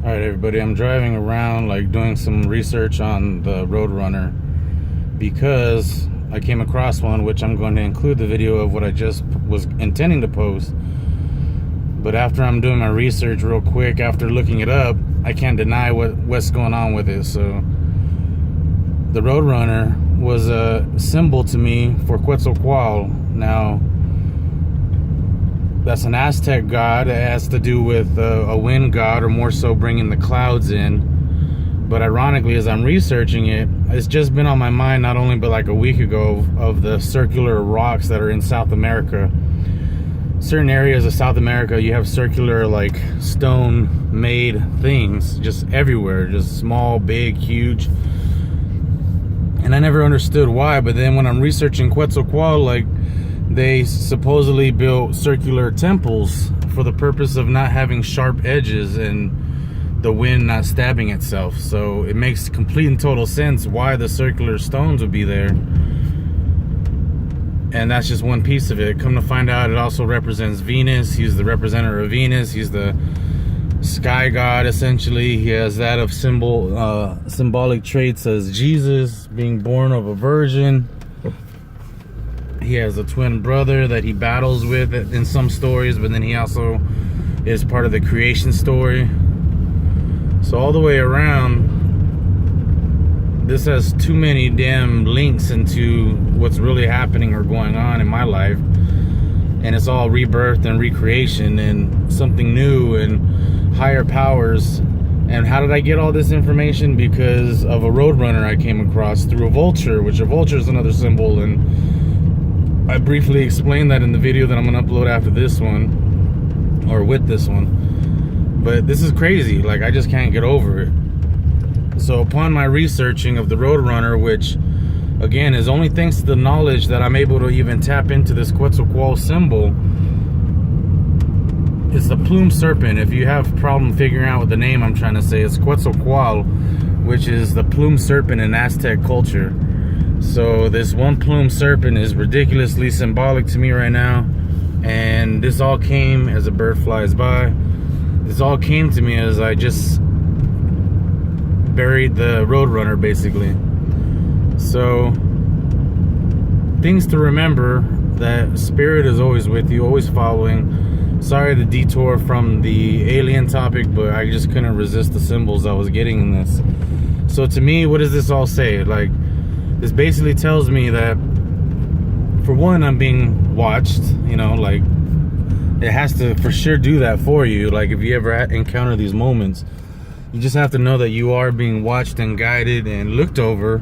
Alright everybody, I'm driving around like doing some research on the roadrunner because I came across one, which I'm going to include the video of what I just was intending to post. But after I'm doing my research real quick, after looking it up, I can't deny what's going on with it. So the roadrunner was a symbol to me for Quetzalcoatl. Now that's an Aztec god. It has to do with a wind god, or more so bringing the clouds in. But ironically, as I'm researching it, it's just been on my mind not only but like a week ago of the circular rocks that are in South America. Certain areas of South America, you have circular like stone made things just everywhere, just small, big, huge. And I never understood why, but then when I'm researching Quetzalcoatl, like, they supposedly built circular temples for the purpose of not having sharp edges and the wind not stabbing itself. So it makes complete and total sense why the circular stones would be there. And that's just one piece of it. Come to find out, it also represents Venus. He's the representative of Venus. He's the sky god, essentially. He has that of symbolic traits as Jesus being born of a virgin. He has a twin brother that he battles with in some stories, but then he also is part of the creation story. So all the way around, this has too many damn links into what's really happening or going on in my life. And it's all rebirth and recreation and something new and higher powers. And how did I get all this information? Because of a roadrunner I came across through a vulture, which a vulture is another symbol, and I briefly explained that in the video that I'm going to upload after this one, or with this one. But this is crazy. Like, I just can't get over it. So upon my researching of the roadrunner, which again is only thanks to the knowledge that I'm able to even tap into this Quetzalcoatl symbol, it's the plumed serpent. If you have a problem figuring out what the name I'm trying to say, it's Quetzalcoatl, which is the plumed serpent in Aztec culture. So this one plumed serpent is ridiculously symbolic to me right now. And this all came as a bird flies by. This all came to me as I just buried the roadrunner, basically. So things to remember: that spirit is always with you, always following. Sorry the detour from the alien topic, but I just couldn't resist the symbols I was getting in this. So to me, what does this all say? Like, this basically tells me that, for one, I'm being watched. You know, like, it has to for sure do that for you. Like, if you ever encounter these moments, you just have to know that you are being watched and guided and looked over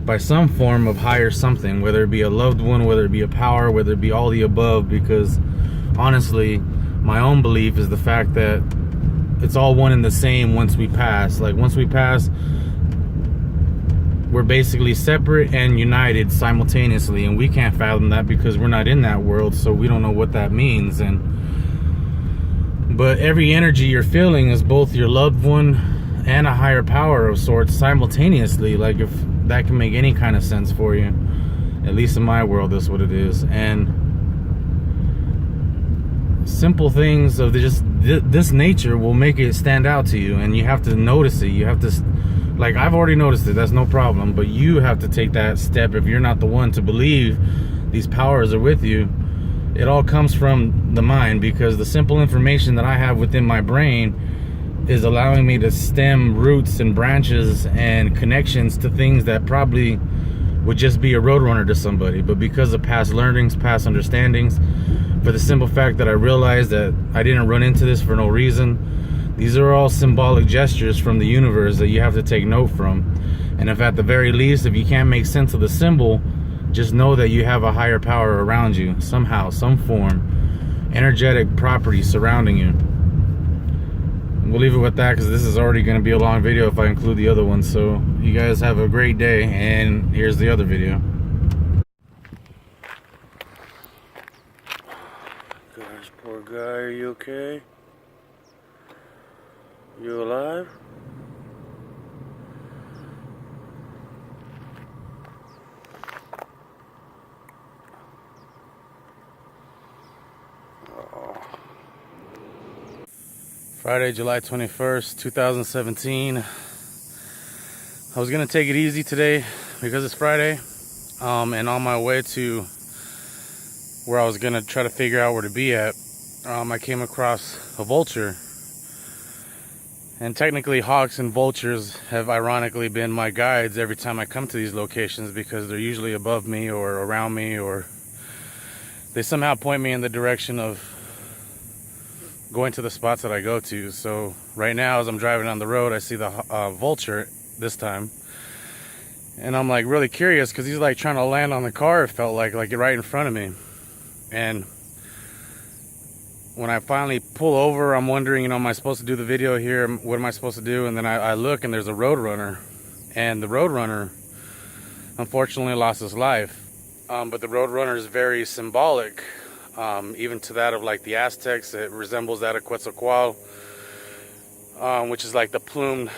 by some form of higher something, whether it be a loved one, whether it be a power, whether it be all the above. Because honestly, my own belief is the fact that it's all one and the same once we pass. Like, once we pass, we're basically separate and united simultaneously, and we can't fathom that because we're not in that world, so we don't know what that means. But every energy you're feeling is both your loved one and a higher power of sorts simultaneously. Like, if that can make any kind of sense for you, at least in my world, that's what it is. And simple things of just this nature will make it stand out to you, and you have to notice it. You have to, like, I've already noticed it, that's no problem, but you have to take that step if you're not the one to believe these powers are with you. It all comes from the mind, because the simple information that I have within my brain is allowing me to stem roots and branches and connections to things that probably would just be a roadrunner to somebody. But because of past learnings, past understandings, for the simple fact that I realized that I didn't run into this for no reason, these are all symbolic gestures from the universe that you have to take note from. And if at the very least, if you can't make sense of the symbol, just know that you have a higher power around you, somehow, some form, energetic property surrounding you. We'll leave it with that, because this is already going to be a long video if I include the other one. So you guys have a great day, and here's the other video. Gosh, poor guy, are you okay? You alive? Friday, July 21st, 2017. I was gonna take it easy today because it's Friday, and on my way to where I was gonna try to figure out where to be at, I came across a vulture. And technically hawks and vultures have ironically been my guides every time I come to these locations, because they're usually above me or around me, or they somehow point me in the direction of going to the spots that I go to. So right now, as I'm driving down the road, I see the vulture this time, and I'm like really curious because he's like trying to land on the car. It felt like right in front of me. And when I finally pull over, I'm wondering, am I supposed to do the video here? What am I supposed to do? And then I look, and there's a roadrunner, and the roadrunner unfortunately lost his life. But the roadrunner is very symbolic. Even to that of like the Aztecs. It resembles that of Quetzalcoatl, which is like the plumed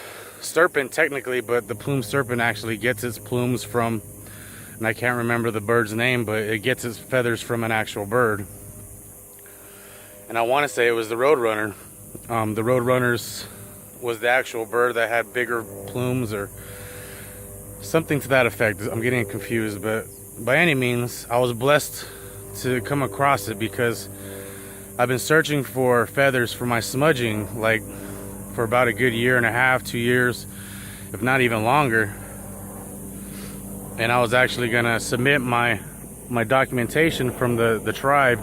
serpent technically, but the plumed serpent actually gets its plumes from, and I can't remember the bird's name, but it gets its feathers from an actual bird. And I want to say it was the roadrunner. The roadrunners was the actual bird that had bigger plumes or something to that effect. I'm getting confused, but by any means, I was blessed to come across it because I've been searching for feathers for my smudging like for about a good year and a half, 2 years, if not even longer. And I was actually gonna submit my documentation from the tribe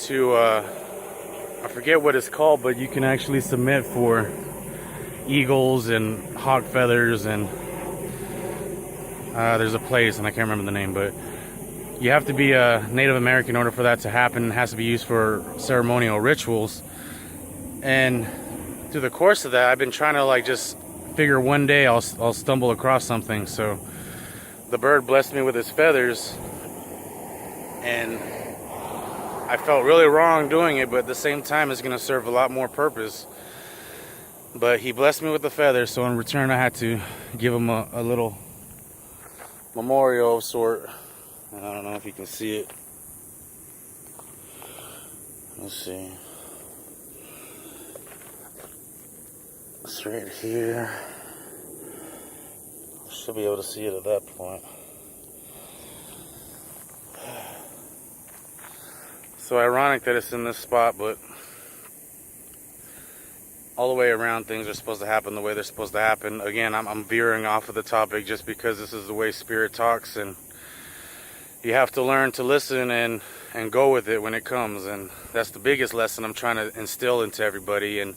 to I forget what it's called, but you can actually submit for eagles and hawk feathers, and there's a place and I can't remember the name, but you have to be a Native American in order for that to happen. It has to be used for ceremonial rituals. And through the course of that, I've been trying to like just figure one day I'll stumble across something. So the bird blessed me with his feathers, and I felt really wrong doing it, but at the same time it's gonna serve a lot more purpose. But he blessed me with the feathers, so in return I had to give him a little memorial of sort. And I don't know if you can see it. Let's see. It's right here. Should be able to see it at that point. So ironic that it's in this spot, but all the way around things are supposed to happen the way they're supposed to happen. Again, I'm veering off of the topic just because this is the way spirit talks, and you have to learn to listen and go with it when it comes. And that's the biggest lesson I'm trying to instill into everybody. And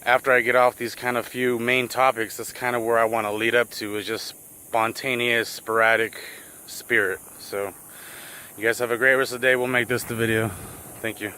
after I get off these kind of few main topics, that's kind of where I want to lead up to, is just spontaneous, sporadic spirit. So you guys have a great rest of the day. We'll make this the video. Thank you.